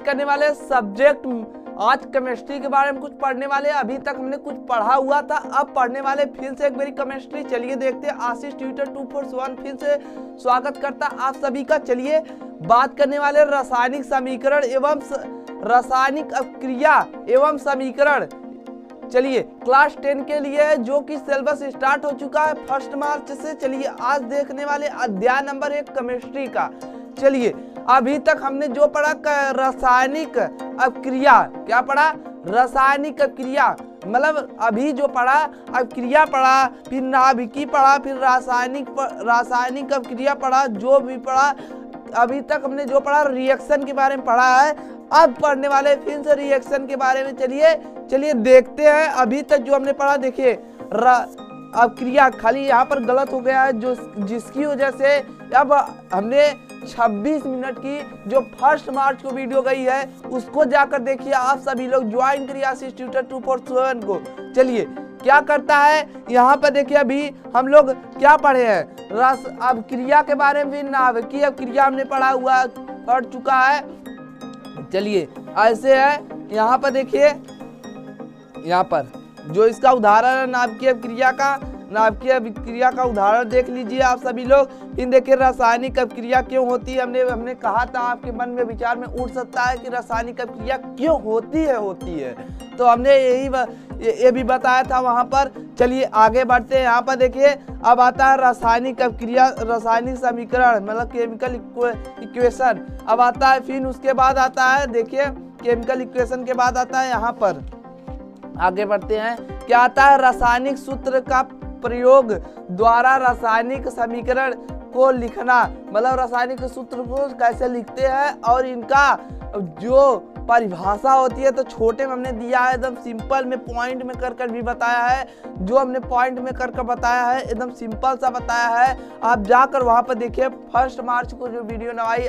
करने वाले सब्जेक्ट आज केमिस्ट्री के बारे में कुछ पढ़ने वाले। अभी तक हमने कुछ पढ़ा हुआ था, अब पढ़ने वाले फिर से एक बारी केमिस्ट्री। चलिए देखते हैं। आशीष ट्विटर 241 फिर से स्वागत करता आप सभी का। चलिए बात करने वाले रासायनिक समीकरण एवं रासायनिक अभिक्रिया एवं समीकरण। चलिए क्लास 10 के लिए जो कि सिलेबस स्टार्ट हो चुका है 1 मार्च से। चलिए आज देखने वाले अध्याय नंबर 1 केमिस्ट्री का। चलिए अभी तक हमने जो पढ़ा रासायनिक अभिक्रिया, क्या पढ़ा? रासायनिक अभिक्रिया, मतलब अभी जो पढ़ा अभिक्रिया पढ़ा, फिर नाभिकी पढ़ा, फिर रासायनिक अभिक्रिया पढ़ा, जो भी पढ़ा अभी तक हमने जो पढ़ा रिएक्शन के बारे में पढ़ा है। अब पढ़ने वाले फिर से रिएक्शन के बारे में। चलिए देखते हैं। अभी तक जो हमने पढ़ा देखिए अभिक्रिया, खाली यहाँ पर गलत हो गया है जो जिसकी वजह से अब हमने 26 मिनट की जो 1 मार्च को वीडियो गई है उसको जाकर देखिए। आप सभी लोग ज्वाइन करिए आशीष ट्विटर 247 को। चलिए क्या करता है यहाँ पर देखिए। अभी हम लोग क्या पढ़े हैं? अभिक्रिया के बारे में, नाभिकीय अभिक्रिया हमने पढ़ चुका है। चलिए ऐसे है यहाँ पर देखिए, यहाँ पर जो इसका उदाहरण है नाभिकीय अभिक्रिया का उदाहरण देख लीजिए आप सभी लोग। फिर देखिए रासायनिक अभिक्रिया क्यों होती है। हमने कहा था आपके मन में विचार में उठ सकता है कि रासायनिक अभिक्रिया क्यों होती है। तो हमने ये भी बताया था वहां पर। चलिए आगे बढ़ते हैं। यहाँ पर देखिए अब आता है रासायनिक अभिक्रिया, रासायनिक समीकरण मतलब केमिकल इक्वेशन अब आता है। फिर उसके बाद आता है देखिए केमिकल इक्वेशन के बाद आता है यहाँ पर। आगे बढ़ते हैं। क्या आता है? रासायनिक सूत्र का प्रयोग द्वारा रासायनिक समीकरण को लिखना, मतलब रासायनिक सूत्र को कैसे लिखते हैं और इनका जो परिभाषा होती है तो छोटे में हमने दिया है, एकदम सिंपल में पॉइंट में कर भी बताया है। जो हमने पॉइंट में कर बताया है एकदम सिंपल सा बताया है। आप जाकर वहां पर देखिए 1 मार्च को जो वीडियो नवाई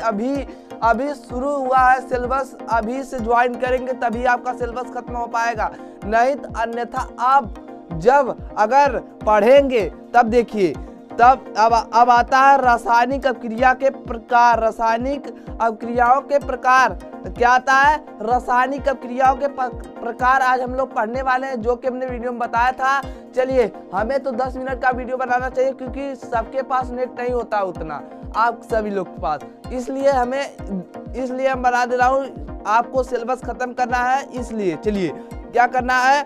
अभी शुरू हुआ है सिलेबस। अभी से ज्वाइन करेंगे तभी आपका सिलेबस खत्म हो पाएगा, नहीं तो अन्यथा आप जब अगर पढ़ेंगे तब देखिए। तब अब आता है रासायनिक अभिक्रिया के प्रकार। रासायनिक अभिक्रियाओं के प्रकार क्या आता है? रासायनिक अभिक्रियाओं के प्रकार आज हम लोग पढ़ने वाले हैं, जो कि हमने वीडियो में बताया था। चलिए हमें तो 10 मिनट का वीडियो बनाना चाहिए क्योंकि सबके पास नेट नहीं होता उतना आप सभी लोग के पास, इसलिए हम बना दे रहा हूँ। आपको सिलेबस खत्म करना है इसलिए। चलिए क्या करना है?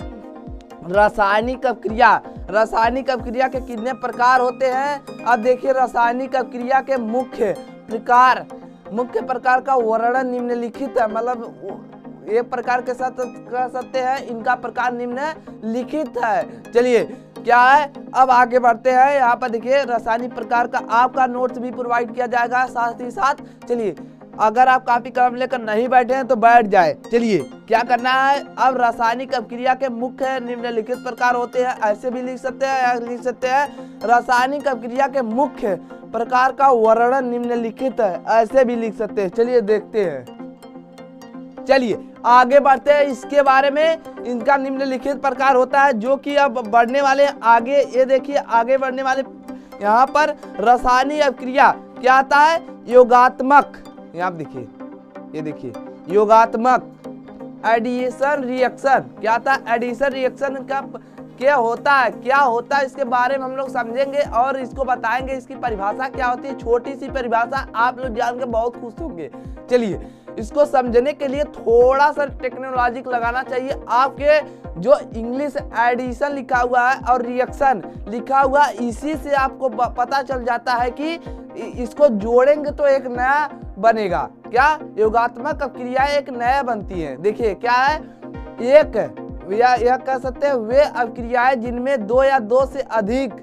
रासायनिक अभिक्रिया के कितने प्रकार होते हैं? अब देखिए रासायनिक अभिक्रिया के मुख्य प्रकार का वर्णन निम्नलिखित है, मतलब एक प्रकार के साथ कह सकते हैं इनका प्रकार निम्नलिखित है। चलिए क्या है? अब आगे बढ़ते हैं। यहाँ पर देखिए रासायनिक प्रकार का आपका नोट्स भी प्रोवाइड किया जाएगा साथ ही साथ। चलिए अगर आप कॉपी कलम लेकर नहीं बैठे हैं तो बैठ जाए। चलिए क्या करना है? अब रासायनिक अभिक्रिया के मुख्य निम्नलिखित प्रकार होते हैं, ऐसे भी लिख सकते हैं रासायनिक अभिक्रिया के मुख्य प्रकार का वर्णन निम्नलिखित है, ऐसे भी लिख सकते हैं। चलिए देखते हैं। चलिए आगे बढ़ते हैं। इसके बारे में इनका निम्नलिखित प्रकार होता है जो कि अब बढ़ने वाले आगे। ये देखिए आगे बढ़ने वाले यहाँ पर रासायनिक अभिक्रिया क्या आता है? योगात्मक। यहाँ देखिए, ये देखिए योगात्मक एडिशन रिएक्शन क्या आता है? एडिशन रिएक्शन का क्या होता है इसके बारे में हम लोग समझेंगे और इसको बताएंगे। इसकी परिभाषा क्या होती है, छोटी सी परिभाषा, आप लोग जान के बहुत खुश होंगे। चलिए इसको समझने के लिए थोड़ा सा टेक्नोलॉजी लगाना चाहिए। आपके जो इंग्लिश एडिशन लिखा हुआ है और रिएक्शन लिखा हुआ है, इसी से आपको पता चल जाता है कि इसको जोड़ेंगे तो एक नया बनेगा। क्या? योगात्मक अभिक्रिया एक नया बनती है। देखिए क्या है? यह कह सकते हैं वे अभिक्रियाएं जिनमें 2 या 2 से अधिक,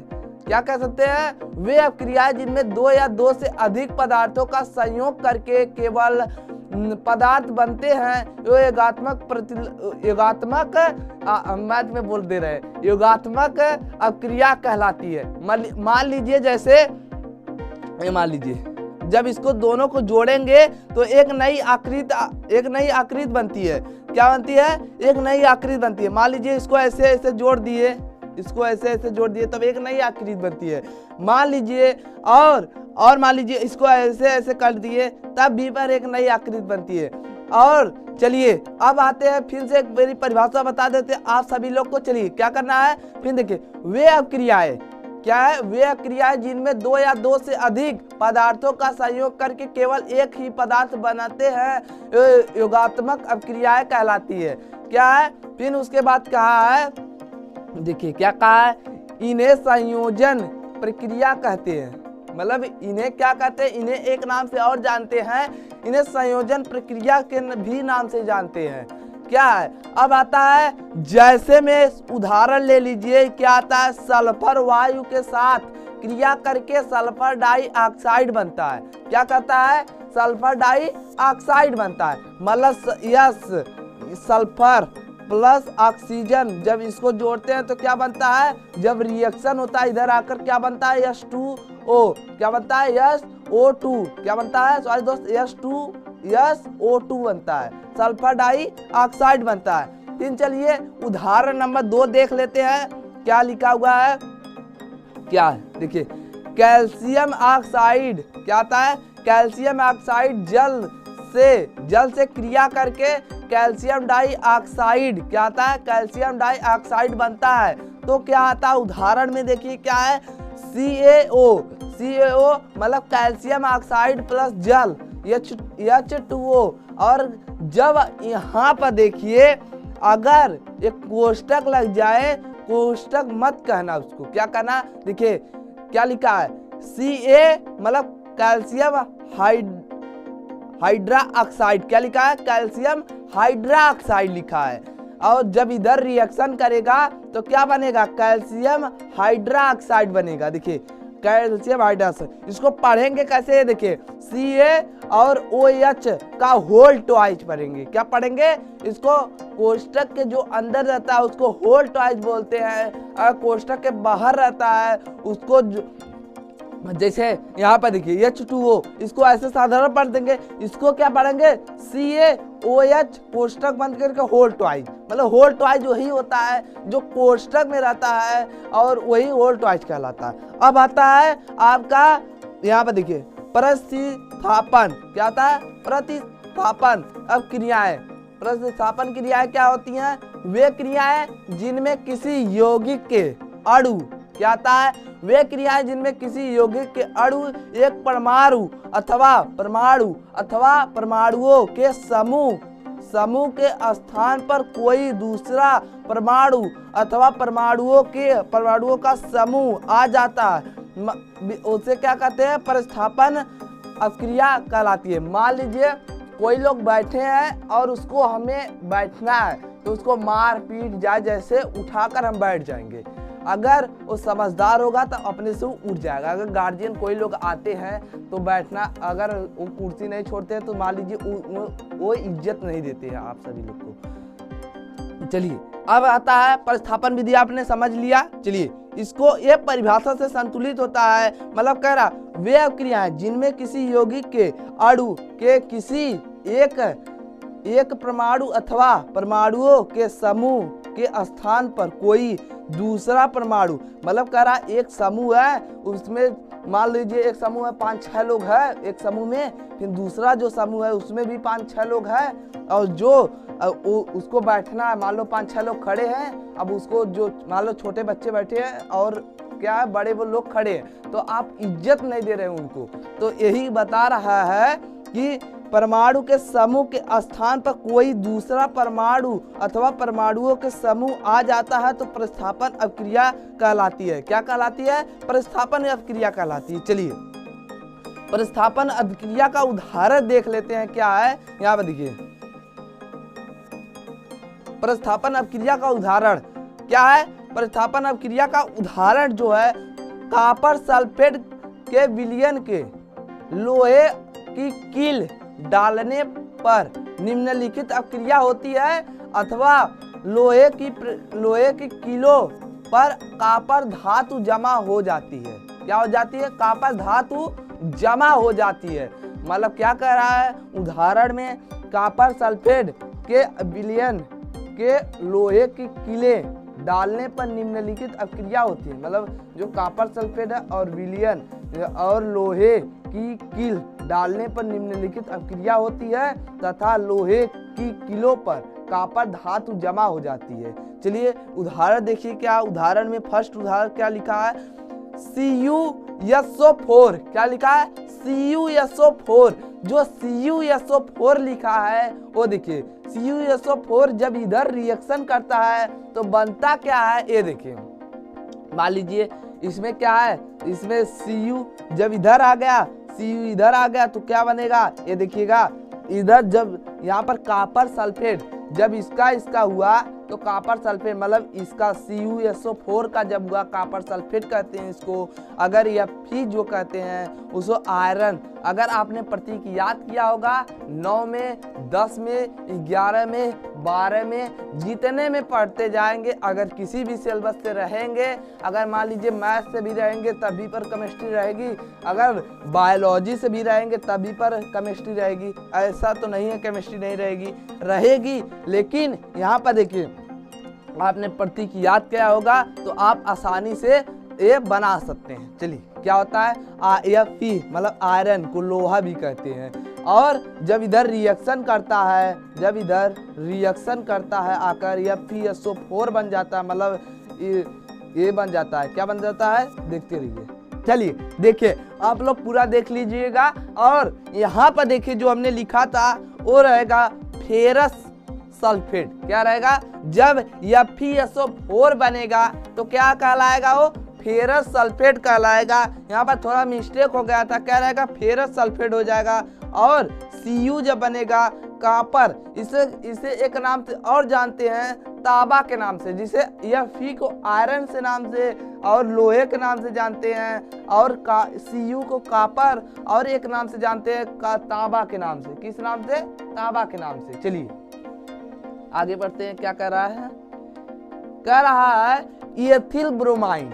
क्या कह सकते हैं? वे अभिक्रियाएं जिनमें 2 या 2 से अधिक पदार्थों का संयोग करके केवल पदार्थ बनते हैं। वो योगात्मक अभिक्रिया कहलाती है। मान लीजिए जैसे मान लीजिए जब इसको दोनों को जोड़ेंगे तो एक नई आकृति बनती है। क्या बनती है? एक नई आकृति बनती है। मान लीजिए इसको ऐसे जोड़ दिए, तब एक नई आकृति बनती है। मान लीजिए और मान लीजिए इसको ऐसे कर दिए तब भी पर एक नई आकृति बनती है। और चलिए अब आते हैं, फिर से एक मेरी परिभाषा बता देते हैं आप सभी लोग को। चलिए क्या करना है, फिर देखिए वे अक्रियाएं क्या है, वे अक्रियाएं जिनमें दो या दो से अधिक पदार्थों का संयोग करके केवल एक ही पदार्थ बनाते हैं योगात्मक अक्रियाएं कहलाती है। क्या है, फिर उसके बाद कहा है, देखिए क्या कहा है, इन्हें संयोजन प्रक्रिया कहते हैं। मतलब इन्हें क्या कहते हैं, इन्हें एक नाम से और जानते हैं, इन्हें संयोजन प्रक्रिया के भी नाम से जानते हैं। क्या है, अब आता है, जैसे में उदाहरण ले लीजिए, क्या आता है, सल्फर वायु के साथ क्रिया करके सल्फर डाइऑक्साइड बनता है। क्या कहता है, सल्फर डाइऑक्साइड बनता है। मतलब यस सल्फर प्लस ऑक्सीजन जब इसको जोड़ते हैं तो क्या बनता है, जब रिएक्शन होता है इधर आकर क्या बनता है, H2O क्या बनता है, SO2 क्या बनता है, सॉरी दोस्त, SO2 बनता है, सल्फर डाइऑक्साइड बनता है। फिर चलिए उदाहरण नंबर 2 देख लेते हैं, क्या लिखा हुआ है, क्या है, देखिए कैल्शियम ऑक्साइड क्या आता है, कैल्शियम ऑक्साइड जल से क्रिया करके कैल्शियम डाइऑक्साइड क्या आता है, कैल्शियम डाइऑक्साइड बनता है। तो क्या आता है, उदाहरण में देखिए क्या है, CaO मतलब कैल्शियम ऑक्साइड प्लस जल H2O। और जब यहाँ पर देखिए अगर एक कोष्टक लग जाए, कोष्टक मत कहना उसको, क्या कहना, देखिए क्या लिखा है, Ca मतलब कैल्शियम हाइड्रा ऑक्साइड, क्या लिखा है, कैल्शियम हाइड्रा ऑक्साइड लिखा है। और जब इधर रिएक्शन करेगा तो क्या बनेगा, कैल्शियम हाइड्रा ऑक्साइड बनेगा। देखिए कैल्शियम हाइड्रोक्साइड, इसको पढ़ेंगे कैसे, देखिए Ca और OH का होल ट्वाइस पढ़ेंगे। क्या पढ़ेंगे, इसको कोष्टक के जो अंदर रहता है उसको होल ट्वाइस बोलते हैं, और कोष्टक के बाहर रहता है उसको जैसे यहाँ पर देखिए H2O, इसको ऐसे साधारण पढ़ देंगे, इसको क्या पढ़ेंगे, CaOH कोष्टक बंद करके होल ट्वाइस। मतलब होल ट्वाइस वही होता है जो कोष्टक में रहता है और वही होल ट्वाइस कहलाता है। अब आता है आपका यहाँ पर देखिए प्रतिस्थापन, क्या आता है, प्रतिस्थापन। अब क्रियाएं, प्रतिस्थापन क्रियाएं क्या होती हैं, वे क्रियाएं जिनमें किसी यौगिक के अणु, क्या आता है, वे क्रियाएं जिनमें किसी यौगिक के अणु एक परमाणु अथवा परमाणुओं के समूह के स्थान पर कोई दूसरा परमाणु अथवा परमाणुओं का समूह आ जाता है, उसे क्या कहते हैं, प्रतिस्थापन अक्रिया कहलाती है। मान लीजिए कोई लोग बैठे हैं और उसको हमें बैठना है तो उसको मार पीट जाए, जैसे उठाकर हम बैठ जाएंगे। अगर वो समझदार होगा तो अपने से उठ जाएगा। अगर गार्जियन कोई लोग आते हैं तो बैठना, अगर वो कुर्सी नहीं छोड़ते हैं तो मान लीजिए वो इज्जत नहीं देते हैं आप सभी लोग को। चलिए अब आता है प्रतिस्थापन विधि, आपने समझ लिया। चलिए इसको ये परिभाषा से संतुलित होता है, मतलब कह रहा वे अक्रियाएं जिनमें किसी यौगिक के अणु के किसी एक परमाणु अथवा परमाणुओं के समूह के स्थान पर कोई दूसरा परमाणु, मतलब कह रहा एक समूह है उसमें, मान लीजिए एक समूह है 5-6 लोग है एक समूह में, फिर दूसरा जो समूह है उसमें भी 5-6 लोग हैं, और जो उसको बैठना है, मान लो 5-6 लोग खड़े हैं, अब उसको जो मान लो छोटे बच्चे बैठे हैं और क्या है बड़े वो लोग खड़े हैं, तो आप इज्जत नहीं दे रहे हैं उनको। तो यही बता रहा है कि परमाणु के समूह के स्थान पर कोई दूसरा परमाणु अथवा परमाणुओं के समूह आ जाता है तो प्रतिस्थापन अभिक्रिया कहलाती है। क्या कहलाती है? प्रतिस्थापन अभिक्रिया कहलाती है। चलिए प्रतिस्थापन अभिक्रिया का उदाहरण देख लेते हैं। क्या है यहाँ पर देखिए, प्रतिस्थापन अभिक्रिया का उदाहरण क्या है? प्रतिस्थापन अभिक्रिया का उदाहरण जो है, कॉपर सल्फेट के विलयन के लोहे की कील डालने पर निम्नलिखित अभिक्रिया होती है, अथवा लोहे की कीलों पर कॉपर धातु जमा हो जाती है। क्या हो जाती है? कॉपर धातु जमा हो जाती है। मतलब क्या कह रहा है उदाहरण में, कॉपर सल्फेट के विलयन के लोहे की कीलें डालने पर निम्नलिखित अभिक्रिया होती है। मतलब जो कॉपर सल्फेट है और विलयन और लोहे की कील डालने पर निम्नलिखित अभिक्रिया होती है तथा लोहे की कीलों पर कॉपर धातु जमा हो जाती है। चलिए उदाहरण देखिए, क्या उदाहरण में फर्स्ट उदाहरण क्या लिखा है, CuSO4। क्या लिखा है, CuSO4। जो CuSO4 लिखा है वो देखिए, CuSO4 जब इधर रिएक्शन करता है तो बनता क्या है, ये देखिए। मान लीजिए इसमें क्या है, इसमें Cu जब इधर आ गया, Cu इधर आ गया तो क्या बनेगा, ये देखिएगा। इधर जब यहाँ पर कॉपर सल्फेट जब इसका हुआ तो कॉपर सल्फेट मतलब इसका CuSO4 का जब हुआ, कॉपर सल्फेट कहते हैं इसको। अगर यह Fe जो कहते हैं उसको आयरन। अगर आपने प्रतीक याद किया होगा 9 में, 10 में, 11 में, 12 में, जितने में पढ़ते जाएंगे, अगर किसी भी सिलेबस से रहेंगे, अगर मान लीजिए मैथ से भी रहेंगे तभी पर केमिस्ट्री रहेगी, अगर बायोलॉजी से भी रहेंगे तभी पर केमिस्ट्री रहेगी। ऐसा तो नहीं है केमिस्ट्री नहीं रहेगी, लेकिन यहाँ पर देखिए आपने प्रतीक याद किया होगा तो आप आसानी से ये बना सकते हैं। चलिए क्या होता है, Fe मतलब आयरन को लोहा भी कहते हैं। और जब इधर रिएक्शन करता है, आकर यह FeSO4 बन जाता है, मतलब ये बन जाता है। क्या बन जाता है, देखते रहिए। चलिए देखिए, आप लोग पूरा देख लीजिएगा। और यहाँ पर देखिए जो हमने लिखा था वो रहेगा फेरस सल्फेट। क्या रहेगा, जब यह FeSO4 बनेगा तो क्या कहलाएगा, वो फेरस सल्फेट कहलाएगा। यहाँ पर थोड़ा मिस्टेक हो गया था, क्या रहेगा, फेरस सल्फेट हो जाएगा। और Cu जब बनेगा कॉपर, इसे एक नाम से और जानते हैं, तांबा के नाम से, जिसे यह Fe को आयरन से नाम से और लोहे के नाम से जानते हैं, और Cu को कॉपर और एक नाम से जानते हैं, तांबा के नाम से। किस नाम से, तांबा के नाम से। चलिए आगे बढ़ते हैं। क्या कह रहा है, कह रहा है एथिल ब्रोमाइड।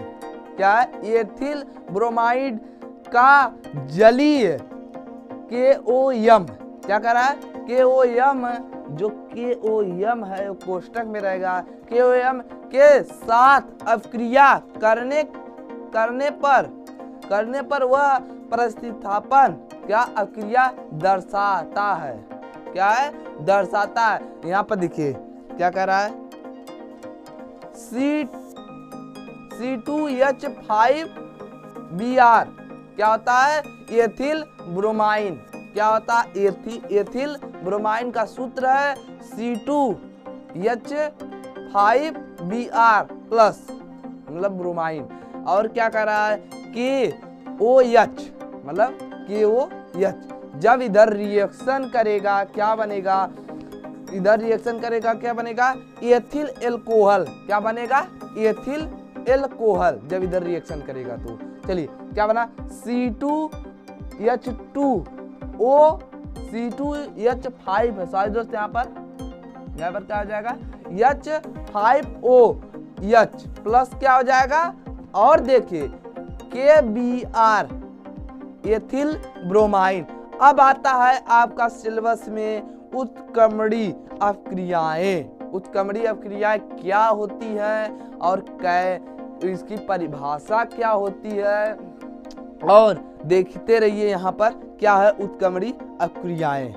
क्या है, एथिल ब्रोमाइड का जलीय KOM। क्या कह रहा है, KOM, जो KOM है वो कोष्टक में रहेगा। KOM के साथ अभिक्रिया करने पर वह प्रतिस्थापन क्या अभिक्रिया दर्शाता है। क्या है, दर्शाता है। यहाँ पर देखिए क्या कह रहा है, C2H5Br क्या होता है, एथिल ब्रोमाइन। क्या होता है, एथिल ब्रोमाइन का सूत्र है C2H5Br प्लस, मतलब ब्रोमाइन। और क्या कह रहा है, KOH मतलब KOH जब इधर रिएक्शन करेगा क्या बनेगा, इधर रिएक्शन करेगा क्या बनेगा, एथिल एल्कोहल। क्या बनेगा, एथिल एल्कोहल जब इधर रिएक्शन करेगा तो। चलिए क्या बना, C2H2O C2H5 है सॉरी दोस्त, यहाँ पर क्या हो जाएगा, H5OH प्लस क्या हो जाएगा, और देखिए KBr एथिल ब्रोमाइन। अब आता है आपका सिलेबस में उत्क्रमणीय अभिक्रियाएं। उत्क्रमणीय अभिक्रियाएं क्या होती हैं और इसकी परिभाषा क्या होती है, और देखते रहिए यहाँ पर क्या है उत्क्रमणीय अभिक्रियाएं।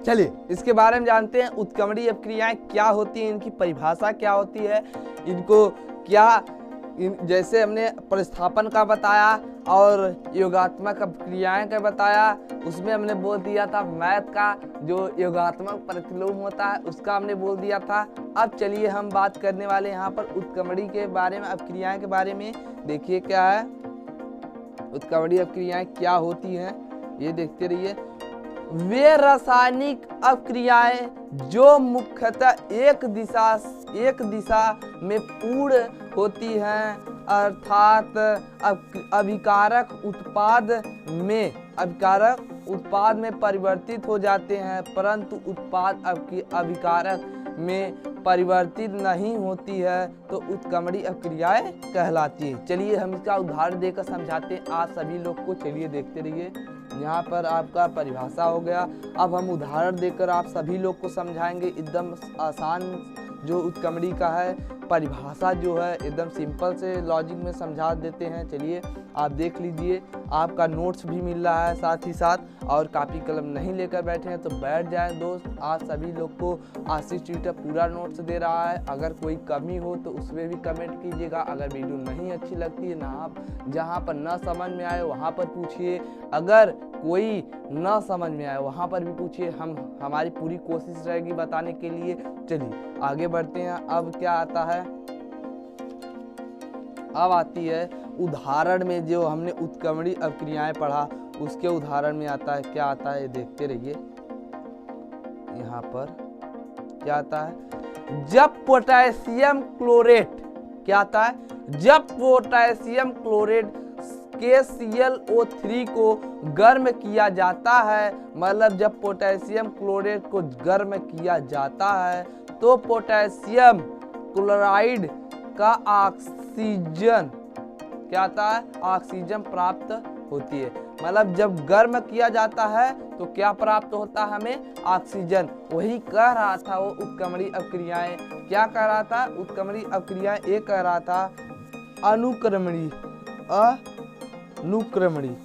चलिए इसके बारे में जानते हैं, उत्क्रमणीय अभिक्रियाएं क्या होती हैं, इनकी परिभाषा क्या होती है, इनको क्या जैसे हमने प्रतिस्थापन का बताया और योगात्मक अभिक्रियाएं का बताया, उसमें हमने बोल दिया था मैथ का जो योगात्मक प्रतिलोम होता है उसका हमने बोल दिया था। अब चलिए हम बात करने वाले यहाँ पर उत्क्रमणीय के बारे में, अभिक्रियाएं के बारे में। देखिए क्या है, उत्क्रमणीय अभिक्रियाएं क्या होती हैं ये देखते रहिए। वे रासायनिक अभिक्रियाएं जो मुख्यतः एक दिशा में पूर्ण होती हैं, अर्थात अभिकारक उत्पाद में परिवर्तित हो जाते हैं, परंतु उत्पाद अभिकारक में परिवर्तित नहीं होती है, तो उत्क्रमणीय अभिक्रियाएं कहलाती है। चलिए हम इसका उदाहरण देकर समझाते हैं आप सभी लोग को। चलिए देखते रहिए, यहाँ पर आपका परिभाषा हो गया। अब हम उदाहरण देकर आप सभी लोग को समझाएंगे, एकदम आसान जो उत्क्रमणी का है परिभाषा जो है एकदम सिंपल से लॉजिक में समझा देते हैं। चलिए आप देख लीजिए, आपका नोट्स भी मिल रहा है साथ ही साथ, और कापी कलम नहीं लेकर बैठे हैं तो बैठ जाएं दोस्त। आप सभी लोग को आशीष ट्यूटर पूरा नोट्स दे रहा है, अगर कोई कमी हो तो उसमें भी कमेंट कीजिएगा। अगर वीडियो नहीं अच्छी लगती है ना, आप जहाँ पर न समझ में आए वहाँ पर पूछिए, अगर कोई न समझ में आए वहाँ पर भी पूछिए, हमारी पूरी कोशिश रहेगी बताने के लिए। चलिए आगे बढ़ते हैं। अब क्या आता है, अब आती है उदाहरण में जो हमने उत्क्रमणी अपक्रियाएं पढ़ा उसके उदाहरण में आता है। क्या आता है देखते रहिए। यहाँ पर क्या आता है, जब पोटेशियम क्लोरेट, क्या आता है, जब पोटेशियम क्लोरेट के ClO3 को गर्म किया जाता है, मतलब जब पोटेशियम क्लोरेट को गर्म किया जाता है तो पोटेशियम क्लोराइड का ऑक्सीजन, क्या आता है, ऑक्सीजन प्राप्त होती है। मतलब जब गर्म किया जाता है तो क्या प्राप्त होता है हमें, ऑक्सीजन। वही कह रहा था वो उत्क्रमणी अपक्रियाएं, क्या कह रहा था, उत्क्रमणी अपक्रियाएं ये कह रहा था अनुक्रमणी, अनुक्रमणी,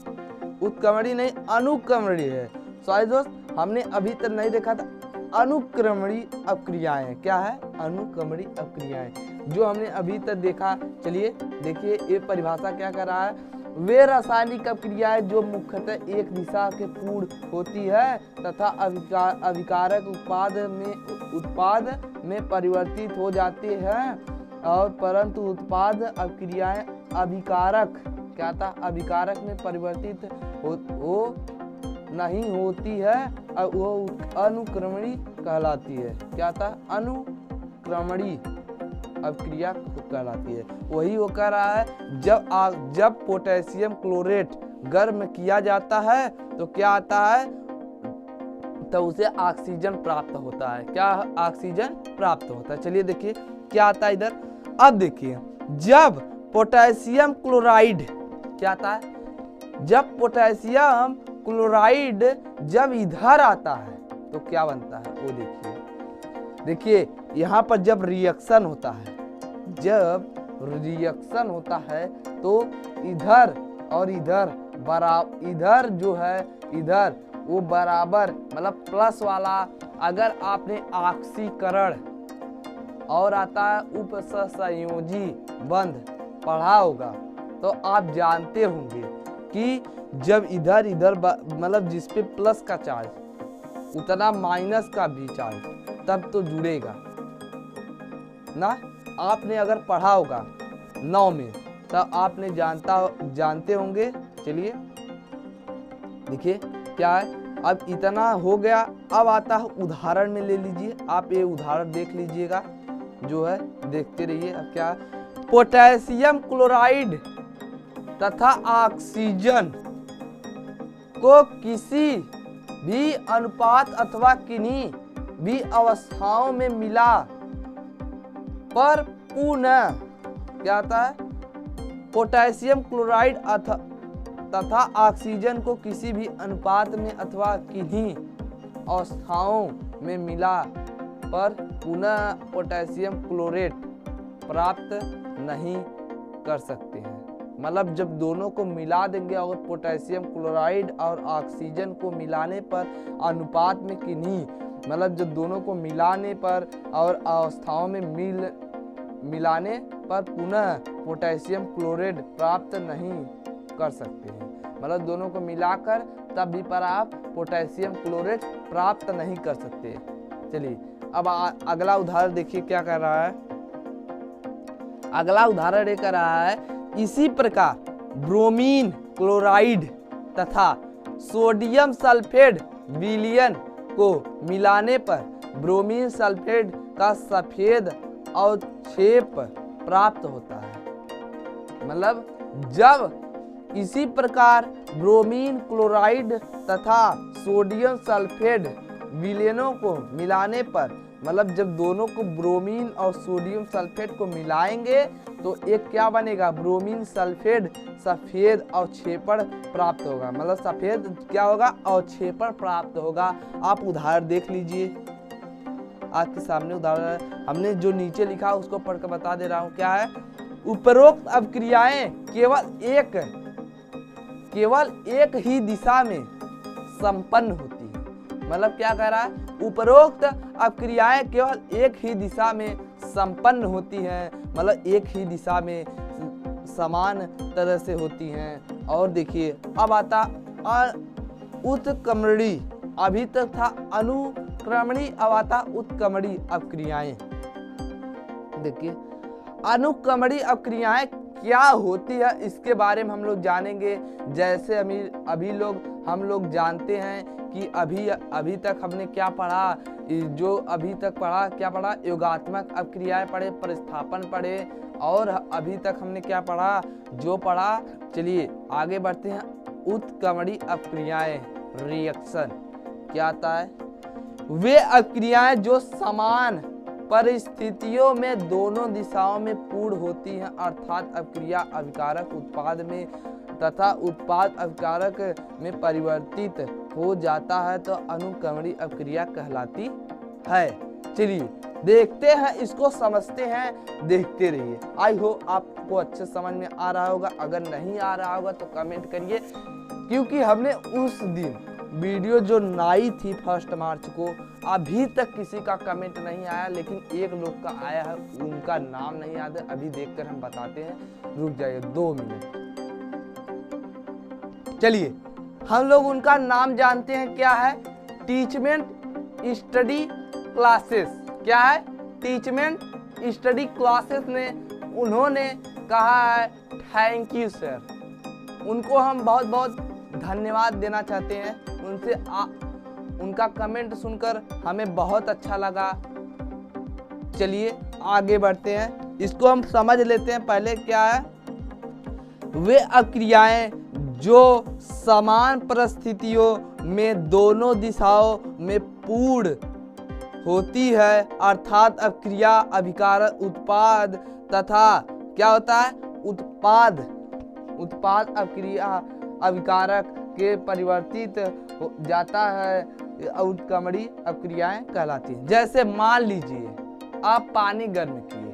उत्क्रमणी नहीं अनुक्रमणी है। सॉरी दोस्त, हमने अभी तक नहीं देखा था अनुक्रमणी अपक्रियाएं क्या है, अनुक्रमणी अपक्रियाएं जो हमने अभी तक देखा। चलिए देखिए ये परिभाषा क्या कर रहा है, वे रासायनिक अपक्रियाएं जो मुख्यतः एक दिशा के पूर्ण होती है तथा अभिकारक उत्पाद में परिवर्तित हो जाती है, और परंतु उत्पाद अपक्रियाएं अभिकारक, क्या था, अभिकारक में परिवर्तित हो नहीं होती है, वो अनुक्रमणी कहलाती है। क्या था, अनुक्रमणी अपक्रिया कहलाती है। वही वो कह रहा है जब पोटेशियम क्लोरेट गर्म किया जाता है तो क्या आता है, तो उसे ऑक्सीजन प्राप्त होता है। क्या ऑक्सीजन प्राप्त होता है। चलिए देखिए क्या आता है इधर। अब देखिए जब पोटेशियम क्लोराइड, क्या आता है, जब पोटेशियम क्लोराइड जब इधर आता है तो क्या बनता है, वो देखिए यहाँ पर जब रिएक्शन होता है, जब रिएक्शन होता है तो इधर और इधर इधर जो है, इधर वो बराबर, मतलब प्लस वाला। अगर आपने ऑक्सीकरण और आता है उपसंयोजी बंध पढ़ा होगा तो आप जानते होंगे कि जब इधर मतलब जिस पे प्लस का चार्ज उतना माइनस का भी चार्ज तब तो जुड़ेगा ना। आपने अगर पढ़ा होगा 9 में तब आपने जानते होंगे। चलिए देखिए क्या है, अब इतना हो गया। अब आता है उदाहरण में ले लीजिए, आप ये उदाहरण देख लीजिएगा जो है, देखते रहिए। अब क्या है, पोटेशियम क्लोराइड तथा ऑक्सीजन को किसी भी अनुपात अथवा किन्हीं भी अवस्थाओं में मिला पर पुनः, क्या आता है, पोटेशियम क्लोराइड तथा ऑक्सीजन को किसी भी अनुपात में अथवा किन्हीं अवस्थाओं में मिला पर पुनः पोटेशियम क्लोरेट प्राप्त नहीं कर सकते हैं। मतलब जब दोनों को मिला देंगे और पोटेशियम क्लोराइड और ऑक्सीजन को मिलाने पर अनुपात में किन्हीं, मतलब जब दोनों को मिलाने पर और अवस्थाओं में मिलाने पर पुनः पोटेशियम क्लोराइड प्राप्त नहीं कर सकते हैं। मतलब दोनों को मिलाकर तब भी पर आप पोटेशियम क्लोराइड प्राप्त नहीं कर सकते। चलिए अब अगला उदाहरण देखिए क्या कर रहा है। अगला उदाहरण ये कर रहा है, इसी प्रकार ब्रोमीन क्लोराइड तथा सोडियम सल्फेट विलयन को मिलाने पर ब्रोमीन सल्फेट का सफेद अवक्षेप प्राप्त होता है। मतलब जब इसी प्रकार ब्रोमीन क्लोराइड तथा सोडियम सल्फेट विलयनों को मिलाने पर, मतलब जब दोनों को ब्रोमीन और सोडियम सल्फेट को मिलाएंगे तो एक क्या बनेगा, ब्रोमीन सल्फेट सफेद अवक्षेपण प्राप्त होगा। मतलब सफेद क्या होगा, अवक्षेपण प्राप्त होगा। आप उदाहरण देख लीजिए। आपके सामने उदाहरण हमने जो नीचे लिखा उसको पढ़कर बता दे रहा हूँ। क्या है? उपरोक्त अभिक्रियाएं केवल एक ही दिशा में संपन्न होती है। मतलब क्या कह रहा है? उपरोक्त अभिक्रियाएं केवल एक ही दिशा में संपन्न होती हैं, मतलब एक ही दिशा में समान तरह से होती हैं। और देखिए अब आता उत्क्रमणी, अभी तक था अनुक्रमणी, अब आता उत्क्रमणी अभिक्रियाएं। देखिए अनुक्रमणी अभिक्रियाएं क्या होती है इसके बारे में हम लोग जानेंगे। जैसे हम लोग जानते हैं कि अभी तक हमने क्या पढ़ा, जो अभी तक पढ़ा क्या पढ़ा, योगात्मक अभिक्रियाएं पढ़े, प्रतिस्थापन पढ़े, और अभी तक हमने क्या पढ़ा, जो पढ़ा। चलिए आगे बढ़ते हैं। उत्क्रमणी अभिक्रियाएं, रिएक्शन क्या आता है? वे अभिक्रियाएं जो समान परिस्थितियों में दोनों दिशाओं में पूर्ण होती हैं, अर्थात अभिक्रिया अभिकारक उत्पाद में तथा उत्पाद अभिकारक में परिवर्तित हो जाता है तो अनुक्रमणी अभिक्रिया कहलाती है। चलिए देखते हैं, इसको समझते हैं, देखते रहिए। आई होप आपको अच्छे समझ में आ रहा होगा। अगर नहीं आ रहा होगा तो कमेंट करिए, क्योंकि हमने उस दिन वीडियो जो लाई थी 1 मार्च को, अभी तक किसी का कमेंट नहीं आया, लेकिन एक लोग का आया है, उनका नाम नहीं याद है, अभी देखकर हम बताते हैं। रुक जाइए 2 मिनट। चलिए हम लोग उनका नाम जानते हैं। क्या है? Teachmint study classes. क्या है? टीचमेंट स्टडी क्लासेस ने उन्होंने कहा है थैंक यू सर। उनको हम बहुत बहुत धन्यवाद देना चाहते हैं। उनका कमेंट सुनकर हमें बहुत अच्छा लगा। चलिए आगे बढ़ते हैं, इसको हम समझ लेते हैं। पहले क्या है? वे अभिक्रियाएं जो समान परिस्थितियों में दोनों दिशाओं में पूर्ण होती है, अर्थात अभिक्रिया अभिकारक उत्पाद तथा क्या होता है? उत्पाद अभिक्रिया अभिकारक के परिवर्तित हो जाता है, उत्क्रमणी अभिक्रियाएं कहलाती हैं। जैसे मान लीजिए आप पानी गर्म किए,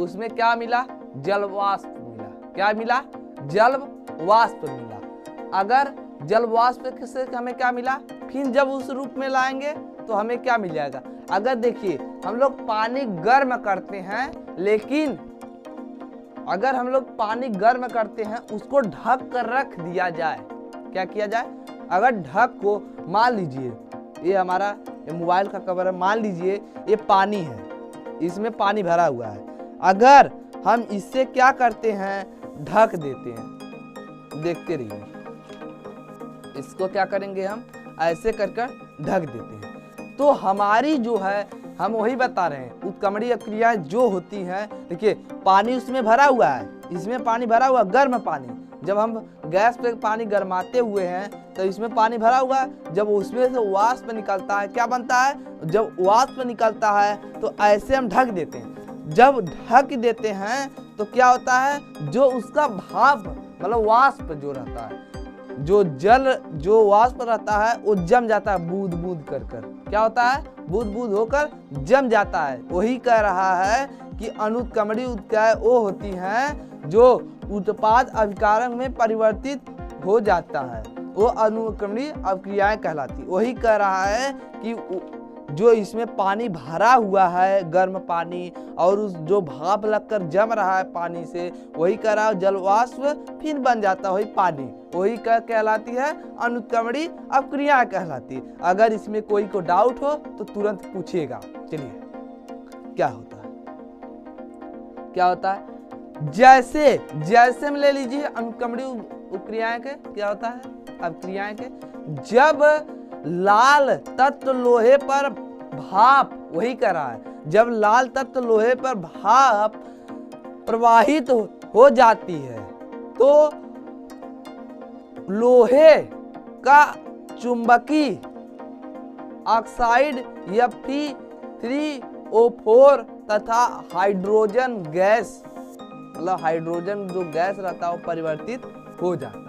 उसमें क्या मिला? जल वाष्प मिला। क्या मिला? जल वाष्प मिला। अगर जल वाष्प से हमें क्या मिला? फिर जब उस रूप में लाएंगे तो हमें क्या मिल जाएगा? अगर देखिए हम लोग पानी गर्म करते हैं, लेकिन अगर हम लोग पानी गर्म करते हैं उसको ढक कर रख दिया जाए, क्या किया जाए? अगर ढक को, मान लीजिए ये हमारा मोबाइल का कवर है, मान लीजिए ये पानी है, इसमें पानी भरा हुआ है। अगर हम इससे क्या करते हैं? ढक देते हैं। देखते रहिए, इसको क्या करेंगे? हम ऐसे कर ढक देते हैं। तो हमारी जो है, हम वही बता रहे हैं, उत्क्रमणी अभिक्रियाएं जो होती हैं। देखिए पानी उसमें भरा हुआ है, इसमें पानी भरा हुआ, गर्म पानी। जब हम गैस पे पानी गरमाते हुए हैं तो इसमें पानी भरा हुआ है। जब उसमें से वाष्प निकलता है, क्या बनता है? जब वाष्प निकलता है तो ऐसे हम ढक देते हैं। जब ढक देते हैं तो क्या होता है? जो उसका भाप, मतलब वाष्प जो रहता है, जो वाष्प रहता है वो जम जाता है बूंद बूंद कर। क्या होता है? बूंद बूंद होकर जम जाता है। वही कह रहा है कि अनुक्रमणी अभिक्रियाएं वो होती हैं जो उत्पाद अभिकारक में परिवर्तित हो जाता है, वो अनुक्रमणी अभिक्रियाएं कहलाती। वही कह रहा है कि जो इसमें पानी भरा हुआ है, गर्म पानी, और उस जो भाप लगकर जम रहा है पानी से, वही कह रहा है जल वाष्प फिर बन जाता है वही पानी, वही कहलाती है अनुक्रमणी अभिक्रियाएं कहलाती है। अगर इसमें कोई को डाउट हो तो तुरंत पूछिएगा। चलिए क्या होता है? क्या होता है? जैसे में ले लीजिए अनुक्रमणी अभिक्रियाएं के क्या होता है? अभिक्रियाएं के जब लाल तत्व लोहे पर भाप, वही कर रहा है, जब लाल तत्व लोहे पर भाप प्रवाहित हो जाती है तो लोहे का चुंबकीय ऑक्साइड Fe3O4 तथा हाइड्रोजन गैस, मतलब हाइड्रोजन जो गैस रहता है वो परिवर्तित हो जाता है।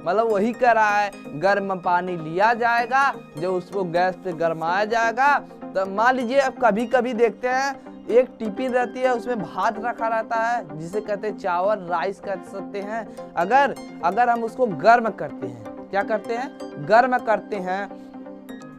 मतलब वही कह रहा है गर्म पानी लिया जाएगा, जब उसको गैस पे गरमाया जाएगा तो मान लीजिए अब कभी कभी देखते हैं एक टिफिन रहती है, उसमें भात रखा रहता है जिसे कहते हैं चावल, राइस कह सकते हैं। अगर हम उसको गर्म करते हैं, क्या करते हैं, गर्म करते हैं,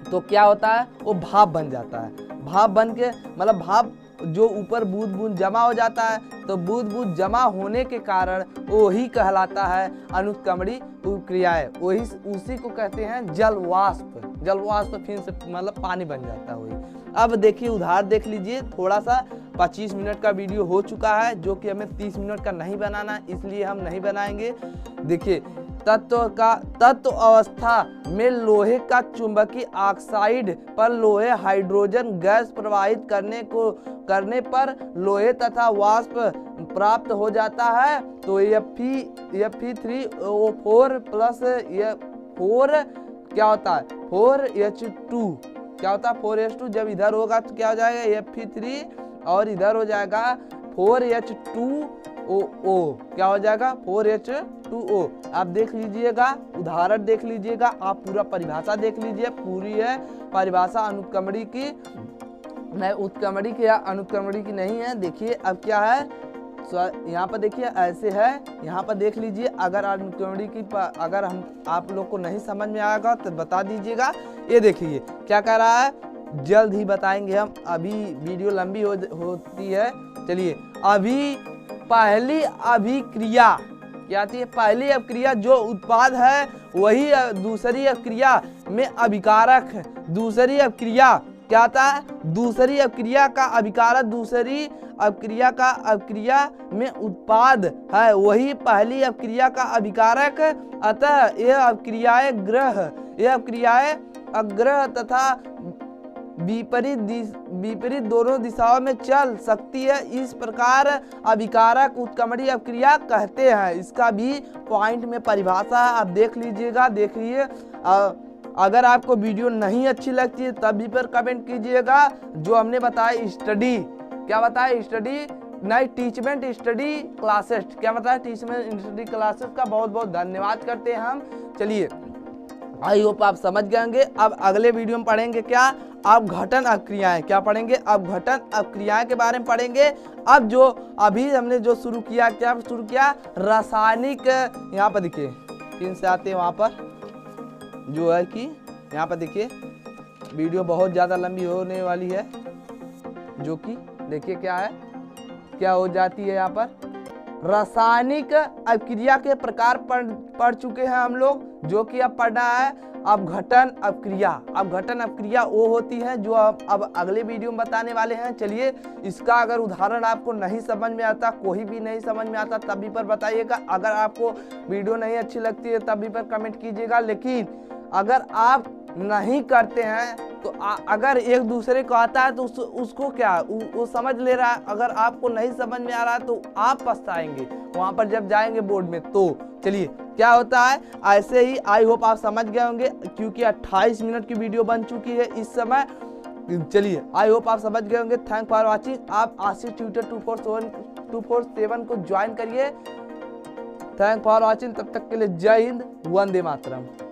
तो क्या होता है, वो भाप बन जाता है। भाप बन के मतलब भाप जो ऊपर बूंद बूंद जमा हो जाता है, तो बूंद बूंद जमा होने के कारण वही कहलाता है अनुत्क्रमणीय क्रियाएं। वही उसी को कहते हैं जल वाष्प। जल वाष्प फिर से मतलब पानी बन जाता है वही। अब देखिए उदाहरण देख लीजिए, थोड़ा सा 25 मिनट का वीडियो हो चुका है, जो कि हमें 30 मिनट का नहीं बनाना, इसलिए हम नहीं बनाएंगे। देखिए तत्व अवस्था में लोहे का चुंबकीय ऑक्साइड पर लोहे हाइड्रोजन गैस प्रवाहित करने पर लोहे तथा वाष्प प्राप्त हो जाता है। तो Fe3O4 प्लस 4 क्या होता है, 4H2 क्या होता है, 4H2। जब इधर होगा तो क्या हो जाएगा, Fe3 और इधर हो जाएगा 4H2O, क्या हो जाएगा 4H2O। आप देख लीजिएगा, उदाहरण देख लीजिएगा, आप पूरा परिभाषा देख लीजिए, पूरी है परिभाषा अनुत्क्रमणीय की, नहीं उत्क्रमणीय की या अनुत्क्रमणीय की नहीं है। देखिए अब क्या है, यहाँ पर देखिए ऐसे है, यहाँ पर देख लीजिए। अगर अनुत्क्रमणीय की अगर आप लोग को नहीं समझ में आएगा तो बता दीजिएगा। ये देखिए क्या कह रहा है, जल्द ही बताएंगे हम, अभी वीडियो लंबी होती है। चलिए, अभी पहली अभिक्रिया क्या आती है, पहली अभिक्रिया जो उत्पाद है वही दूसरी अभिक्रिया में अभिकारक। दूसरी अभिक्रिया क्या आता है, दूसरी अभिक्रिया का अभिकारक, दूसरी अभिक्रिया का अभिक्रिया में उत्पाद है वही पहली अभिक्रिया का अभिकारक। अतः यह अभिक्रियाएं अग्रह तथा विपरीत दोनों दिशाओं में चल सकती है। इस प्रकार अभिकारक उत्क्रमणीय अभिक्रिया कहते हैं। इसका भी पॉइंट में परिभाषा है, आप देख लीजिएगा। देखिए अगर आपको वीडियो नहीं अच्छी लगती है तभी पर कमेंट कीजिएगा। जो हमने बताया स्टडी, क्या बताया, स्टडी नहीं टीचमेंट स्टडी क्लासेस, क्या बताया, टीचमेंट स्टडी क्लासेस का बहुत बहुत धन्यवाद करते हैं हम। चलिए, आई होप आप समझ गए होंगे। अब अगले वीडियो में पढ़ेंगे क्या, अपघटन अभिक्रियाएं। क्या पढ़ेंगे, अपघटन अभिक्रियाएं के बारे में पढ़ेंगे। अब जो अभी हमने जो शुरू किया, क्या शुरू किया, रासायनिक, यहाँ पर देखिए फिर से आते हैं, वहाँ पर जो है कि यहाँ पर देखिए वीडियो बहुत ज़्यादा लंबी होने वाली है, जो कि देखिए क्या है, क्या हो जाती है यहाँ पर, रासायनिक अभिक्रिया के प्रकार पढ़ चुके हैं हम लोग। जो कि अब पढ़ना है अपघटन अभिक्रिया। अपघटन अभिक्रिया वो होती है जो अब अगले वीडियो में बताने वाले हैं। चलिए, इसका अगर उदाहरण आपको नहीं समझ में आता, कोई भी नहीं समझ में आता, तभी पर बताइएगा। अगर आपको वीडियो नहीं अच्छी लगती है तभी पर कमेंट कीजिएगा। लेकिन अगर आप नहीं करते हैं तो अगर एक दूसरे को आता है तो उसको क्या वो समझ ले रहा है। अगर आपको नहीं समझ में आ रहा है तो आप पछताएंगे वहां पर जब जाएंगे बोर्ड में। तो चलिए क्या होता है, ऐसे ही आई होप आप समझ गए होंगे, क्योंकि 28 मिनट की वीडियो बन चुकी है इस समय। चलिए, आई होप आप समझ गए होंगे। Thank for watching. आप आशीष ट्यूटर 247 को ज्वाइन करिए। Thank for watching. तब तक के लिए जय हिंद, वंदे मातरम।